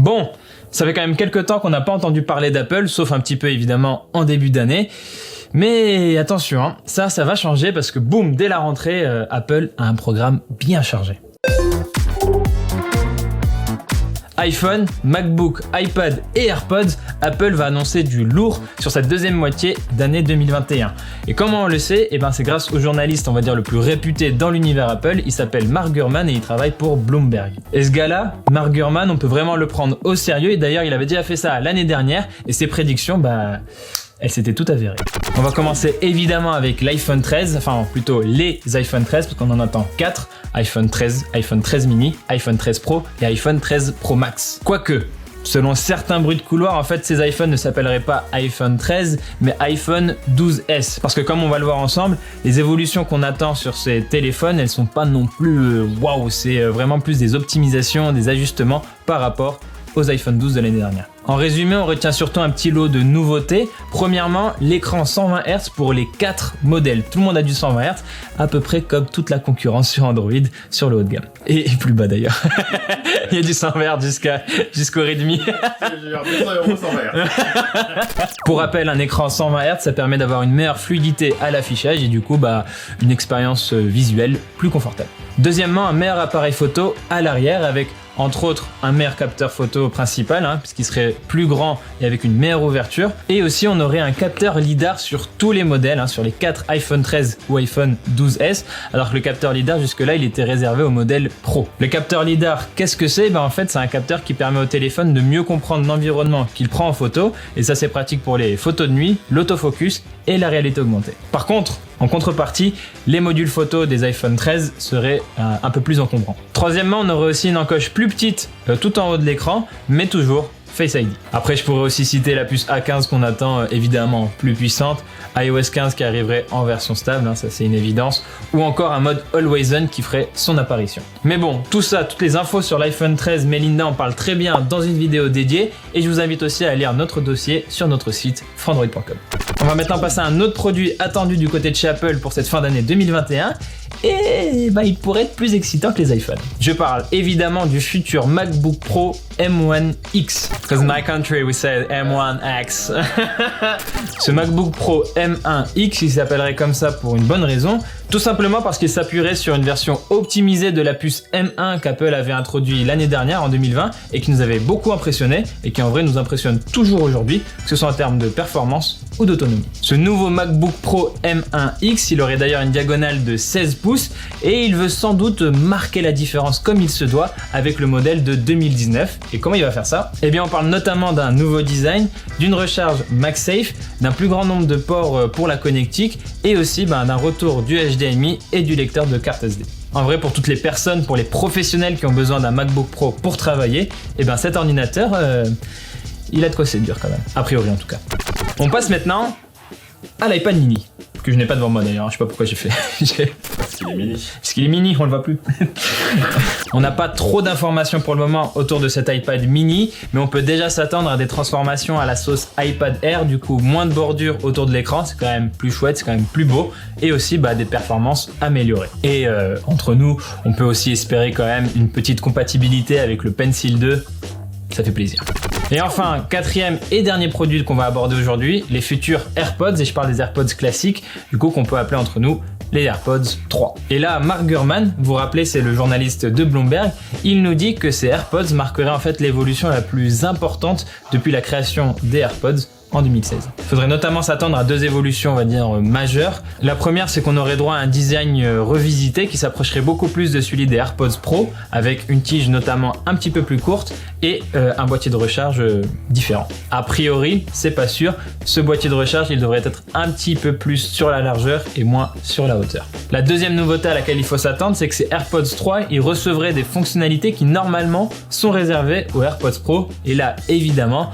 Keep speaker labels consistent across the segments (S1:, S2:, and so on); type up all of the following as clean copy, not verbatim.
S1: Bon, ça fait quand même quelques temps qu'on n'a pas entendu parler d'Apple, sauf un petit peu évidemment en début d'année. Mais attention, hein, ça va changer parce que boum, dès la rentrée, Apple a un programme bien chargé. iPhone, MacBook, iPad et AirPods, Apple va annoncer du lourd sur cette deuxième moitié d'année 2021. Et comment on le sait? C'est grâce au journaliste, on va dire, le plus réputé dans l'univers Apple. Il s'appelle Mark Gurman et il travaille pour Bloomberg. Et ce gars-là, Mark Gurman, on peut vraiment le prendre au sérieux. Et d'ailleurs, il avait déjà fait ça l'année dernière et ses prédictions, elles s'étaient toutes avérées. On va commencer évidemment avec l'iPhone 13, enfin plutôt les iPhone 13 parce qu'on en attend 4, iPhone 13, iPhone 13 mini, iPhone 13 Pro et iPhone 13 Pro Max. Quoique, selon certains bruits de couloir, en fait ces iPhones ne s'appelleraient pas iPhone 13 mais iPhone 12S. Parce que comme on va le voir ensemble, les évolutions qu'on attend sur ces téléphones, elles sont pas non plus waouh, c'est vraiment plus des optimisations, des ajustements par rapport aux iPhone 12 de l'année dernière. En résumé, on retient surtout un petit lot de nouveautés. Premièrement, l'écran 120 Hz pour les 4 modèles. Tout le monde a du 120 Hz, à peu près comme toute la concurrence sur Android, sur le haut de gamme. Et plus bas d'ailleurs. Il y a du 120 Hz jusqu'au Redmi. Pour rappel, un écran 120 Hz, ça permet d'avoir une meilleure fluidité à l'affichage et du coup, une expérience visuelle plus confortable. Deuxièmement, un meilleur appareil photo à l'arrière avec entre autres un meilleur capteur photo principal, puisqu'il serait plus grand et avec une meilleure ouverture. Et aussi on aurait un capteur LiDAR sur tous les modèles, sur les 4 iPhone 13 ou iPhone 12S, alors que le capteur LiDAR jusque-là il était réservé au modèle Pro. Le capteur LiDAR, qu'est-ce que c'est? En fait c'est un capteur qui permet au téléphone de mieux comprendre l'environnement qu'il prend en photo, et ça c'est pratique pour les photos de nuit, l'autofocus et la réalité augmentée. Par contre, en contrepartie, les modules photo des iPhone 13 seraient un peu plus encombrants. Troisièmement, on aurait aussi une encoche plus petite tout en haut de l'écran, mais toujours Face ID. Après, je pourrais aussi citer la puce A15 qu'on attend évidemment plus puissante, iOS 15 qui arriverait en version stable, ça c'est une évidence, ou encore un mode Always On qui ferait son apparition. Mais bon, tout ça, toutes les infos sur l'iPhone 13, Melinda en parle très bien dans une vidéo dédiée, et je vous invite aussi à lire notre dossier sur notre site frandroid.com. On va maintenant passer à un autre produit attendu du côté de chez Apple pour cette fin d'année 2021, et il pourrait être plus excitant que les iPhones. Je parle évidemment du futur MacBook Pro M1X. Because in my country we say M1X. Ce MacBook Pro M1X, il s'appellerait comme ça pour une bonne raison. Tout simplement parce qu'il s'appuierait sur une version optimisée de la puce M1 qu'Apple avait introduit l'année dernière en 2020 et qui nous avait beaucoup impressionné et qui en vrai nous impressionne toujours aujourd'hui, que ce soit en termes de performance ou d'autonomie. Ce nouveau MacBook Pro M1X, il aurait d'ailleurs une diagonale de 16 pouces et il veut sans doute marquer la différence comme il se doit avec le modèle de 2019. Et comment il va faire ça? On parle notamment d'un nouveau design, d'une recharge MagSafe, d'un plus grand nombre de ports pour la connectique et aussi d'un retour du HDMI et du lecteur de carte SD. En vrai, pour toutes les personnes, pour les professionnels qui ont besoin d'un MacBook Pro pour travailler, cet ordinateur, il a de quoi séduire quand même, a priori en tout cas. On passe maintenant à l'iPad mini, que je n'ai pas devant moi d'ailleurs, je sais pas pourquoi j'ai fait.
S2: Parce qu'il est mini.
S1: Parce qu'il est mini, on le voit plus. On n'a pas trop d'informations pour le moment autour de cet iPad mini, mais on peut déjà s'attendre à des transformations à la sauce iPad Air, du coup moins de bordure autour de l'écran, c'est quand même plus chouette, c'est quand même plus beau, et aussi des performances améliorées. Et entre nous, on peut aussi espérer quand même une petite compatibilité avec le Pencil 2, ça fait plaisir. Et enfin, quatrième et dernier produit qu'on va aborder aujourd'hui, les futurs AirPods, et je parle des AirPods classiques, du coup qu'on peut appeler entre nous les AirPods 3. Et là, Mark Gurman, vous vous rappelez, c'est le journaliste de Bloomberg, il nous dit que ces AirPods marqueraient en fait l'évolution la plus importante depuis la création des AirPods en 2016. Il faudrait notamment s'attendre à deux évolutions, on va dire, majeures. La première, c'est qu'on aurait droit à un design revisité qui s'approcherait beaucoup plus de celui des AirPods Pro, avec une tige notamment un petit peu plus courte et un boîtier de recharge différent. A priori, c'est pas sûr, ce boîtier de recharge, il devrait être un petit peu plus sur la largeur et moins sur la hauteur. La deuxième nouveauté à laquelle il faut s'attendre, c'est que ces AirPods 3, ils recevraient des fonctionnalités qui normalement sont réservées aux AirPods Pro, et là, évidemment,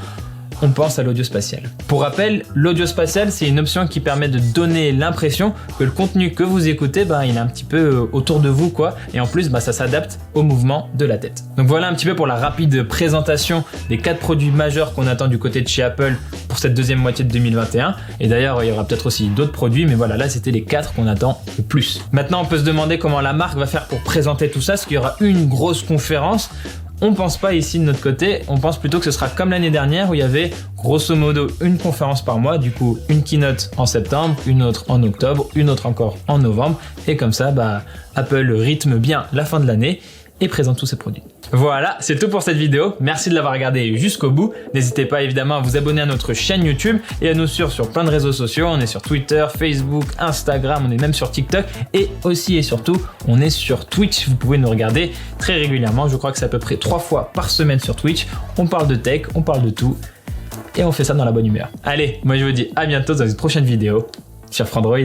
S1: on pense à l'audio spatial. Pour rappel, l'audio spatial, c'est une option qui permet de donner l'impression que le contenu que vous écoutez, il est un petit peu autour de vous, et en plus, ça s'adapte au mouvement de la tête. Donc voilà un petit peu pour la rapide présentation des 4 produits majeurs qu'on attend du côté de chez Apple pour cette deuxième moitié de 2021. Et d'ailleurs, il y aura peut-être aussi d'autres produits, mais voilà, là, c'était les 4 qu'on attend le plus. Maintenant, on peut se demander comment la marque va faire pour présenter tout ça, parce qu'il y aura une grosse conférence On pense pas ici de notre côté, on pense plutôt que ce sera comme l'année dernière où il y avait grosso modo une conférence par mois, du coup une keynote en septembre, une autre en octobre, une autre encore en novembre, et comme ça, Apple rythme bien la fin de l'année et présente tous ses produits. Voilà, c'est tout pour cette vidéo. Merci de l'avoir regardé jusqu'au bout. N'hésitez pas évidemment à vous abonner à notre chaîne YouTube et à nous suivre sur plein de réseaux sociaux. On est sur Twitter, Facebook, Instagram, on est même sur TikTok et aussi et surtout, on est sur Twitch. Vous pouvez nous regarder très régulièrement. Je crois que c'est à peu près 3 fois par semaine sur Twitch. On parle de tech, on parle de tout et on fait ça dans la bonne humeur. Allez, moi je vous dis à bientôt dans une prochaine vidéo sur Frandroid.